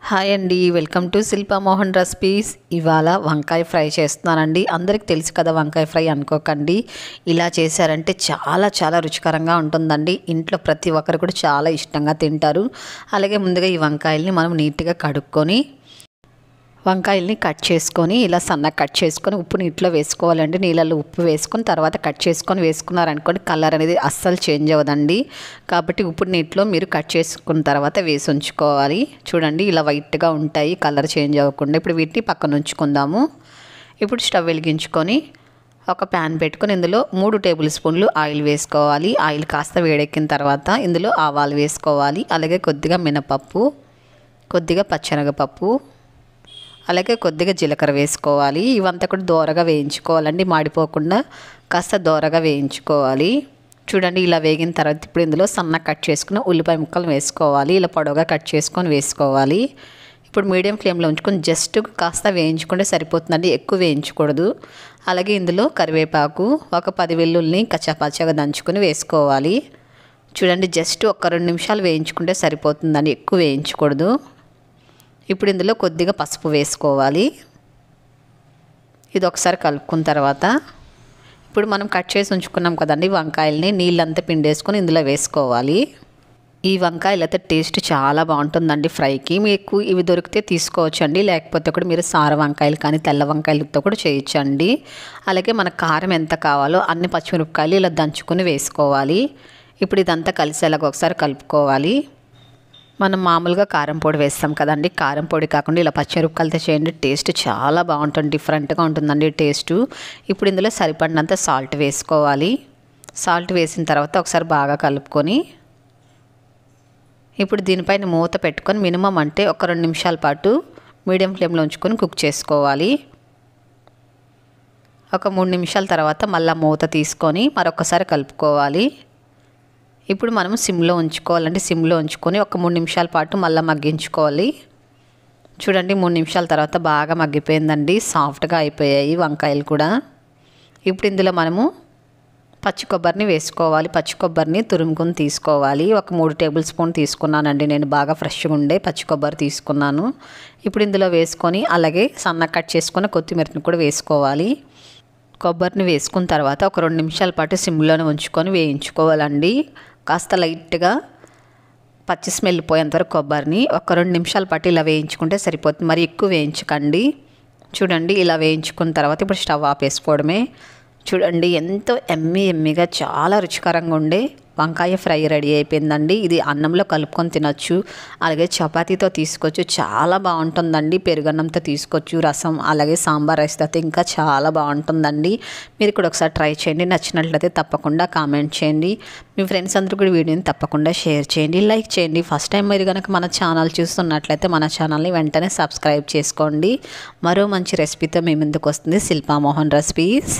Hi అండి, welcome to Shilpa Mohan recipes. ఇవాళ వంకాయ ఫ్రై చేస్తున్నానండి. అందరికి తెలుసు కదా వంకాయ ఫ్రై అనుకోకండి. ఇలా చేశారంటే చాలా చాలా రుచికరంగా ఉంటుందండి. ఇంట్లో ప్రతి ఒక్కరు కూడా చాలా ఇష్టంగా తింటారు. అలాగే ముందుగా ఈ వంకాయల్ని మనం నీట్గా కడుక్కొని వంకాయల్ని కట్ చేసుకొని ఇలా సన్నగా కట్ చేసుకొని ఉప్పు నీటిలో వేసుకోవాలండి. నీళ్ళల్లో ఉప్పు వేసుకొని తర్వాత కట్ చేసుకొని వేసుకున్నారనుకోండి కలర్ అనేది అస్సలు చేంజ్ అవ్వదండి. కాబట్టి ఉప్పు నీటిలో మీరు కట్ చేసుకున్న తర్వాత వేసి ఉంచుకోవాలి. చూడండి ఇలా వైట్గా ఉంటాయి, కలర్ చేంజ్ అవ్వకుండా. ఇప్పుడు వీటిని పక్కన ఉంచుకుందాము. ఇప్పుడు స్టవ్ వెలిగించుకొని ఒక ప్యాన్ పెట్టుకొని ఇందులో 3 టేబుల్ స్పూన్లు ఆయిల్ వేసుకోవాలి. ఆయిల్ కాస్త వేడెక్కిన తర్వాత ఇందులో ఆవాలు వేసుకోవాలి. అలాగే కొద్దిగా మినపప్పు, కొద్దిగా పచ్చెనగపప్పు, అలాగే కొద్దిగా జీలకర్ర వేసుకోవాలి. ఇవంతా కూడా దోరగా వేయించుకోవాలండి, మాడిపోకుండా కాస్త దోరగా వేయించుకోవాలి. చూడండి ఇలా వేగిన తర్వాత ఇప్పుడు ఇందులో సన్నగా కట్ చేసుకుని ఉల్లిపాయ ముక్కలు వేసుకోవాలి. ఇలా పొడవుగా కట్ చేసుకొని వేసుకోవాలి. ఇప్పుడు మీడియం ఫ్లేమ్లో ఉంచుకొని జస్ట్ కాస్త వేయించుకుంటే సరిపోతుందండి, ఎక్కువ వేయించకూడదు. అలాగే ఇందులో కరివేపాకు, ఒక 10 వెల్లుల్ని కచ్చాపచ్చాగా దంచుకొని వేసుకోవాలి. చూడండి జస్ట్ ఒక 2 నిమిషాలు వేయించుకుంటే సరిపోతుందండి, ఎక్కువ వేయించకూడదు. ఇప్పుడు ఇందులో కొద్దిగా పసుపు వేసుకోవాలి. ఇది ఒకసారి కలుపుకున్న తర్వాత ఇప్పుడు మనం కట్ చేసి ఉంచుకున్నాం కదండి వంకాయల్ని, నీళ్ళంతా పిండేసుకొని ఇందులో వేసుకోవాలి. ఈ వంకాయలు అయితే టేస్ట్ చాలా బాగుంటుందండి ఫ్రైకి. మీకు ఇవి దొరికితే తీసుకోవచ్చండి, లేకపోతే కూడా మీరు సార వంకాయలు కానీ తెల్ల వంకాయలతో కూడా చేయొచ్చండి. అలాగే మనకు కారం ఎంత కావాలో అన్ని పచ్చిమిరపకాయలు ఇలా దంచుకొని వేసుకోవాలి. ఇప్పుడు ఇదంతా కలిసేలాగా ఒకసారి కలుపుకోవాలి. మనం మామూలుగా కారం పొడి వేస్తాం కదండి, కారం పొడి కాకుండా ఇలా పచ్చిమిరపకాయలతో చేయండి, టేస్ట్ చాలా బాగుంటుంది, డిఫరెంట్గా ఉంటుందండి టేస్ట్. ఇప్పుడు ఇందులో సరిపడినంత సాల్ట్ వేసుకోవాలి. సాల్ట్ వేసిన తర్వాత ఒకసారి బాగా కలుపుకొని ఇప్పుడు దీనిపైన మూత పెట్టుకొని మినిమం అంటే ఒక 2 నిమిషాల పాటు మీడియం ఫ్లేమ్లో ఉంచుకొని కుక్ చేసుకోవాలి. ఒక 3 నిమిషాల తర్వాత మళ్ళీ మూత తీసుకొని మరొకసారి కలుపుకోవాలి. ఇప్పుడు మనం సిమ్లో ఉంచుకోవాలండి. సిమ్లో ఉంచుకొని ఒక 3 నిమిషాల పాటు మళ్ళీ మగ్గించుకోవాలి. చూడండి 3 నిమిషాల తర్వాత బాగా మగ్గిపోయిందండి, సాఫ్ట్గా అయిపోయాయి వంకాయలు కూడా. ఇప్పుడు ఇందులో మనము పచ్చి కొబ్బరిని వేసుకోవాలి. పచ్చి కొబ్బరిని తురుముకొని తీసుకోవాలి. ఒక 3 టేబుల్ స్పూన్ తీసుకున్నానండి నేను, బాగా ఫ్రెష్గా ఉండే పచ్చి కొబ్బరి తీసుకున్నాను. ఇప్పుడు ఇందులో వేసుకొని అలాగే సన్నగా కట్ చేసుకొని కొత్తిమీరని కూడా వేసుకోవాలి. కొబ్బరిని వేసుకున్న తర్వాత ఒక 2 నిమిషాల పాటు సిమ్లోనే ఉంచుకొని వేయించుకోవాలండి. కాస్త లైట్గా పచ్చి స్మెల్ పోయేంత వరకు కొబ్బరిని ఒక 2 నిమిషాల పాటు ఇలా వేయించుకుంటే సరిపోతుంది, మరి ఎక్కువ వేయించకండి. చూడండి ఇలా వేయించుకున్న తర్వాత ఇప్పుడు స్టవ్ ఆపేసుకోవడమే. చూడండి ఎంతో ఎమ్మీగా చాలా రుచికరంగా ఉండే వంకాయ ఫ్రై రెడీ అయిపోయిందండి. ఇది అన్నంలో కలుపుకొని తినొచ్చు, అలాగే చపాతీతో తీసుకోవచ్చు, చాలా బాగుంటుందండి. పెరుగన్నంతో తీసుకోవచ్చు, రసం అలాగే సాంబార్ రైస్తో అయితే ఇంకా చాలా బాగుంటుందండి. మీరు కూడా ఒకసారి ట్రై చేయండి. నచ్చినట్లయితే తప్పకుండా కామెంట్ చేయండి. మీ ఫ్రెండ్స్ అందరూ కూడా వీడియోని తప్పకుండా షేర్ చేయండి, లైక్ చేయండి. ఫస్ట్ టైం మీరు కనుక మన ఛానల్ చూస్తున్నట్లయితే మన ఛానల్ని వెంటనే సబ్స్క్రైబ్ చేసుకోండి. మరో మంచి రెసిపీతో మీ ముందుకు వస్తుంది శిల్పా మోహన్ రెసిపీస్.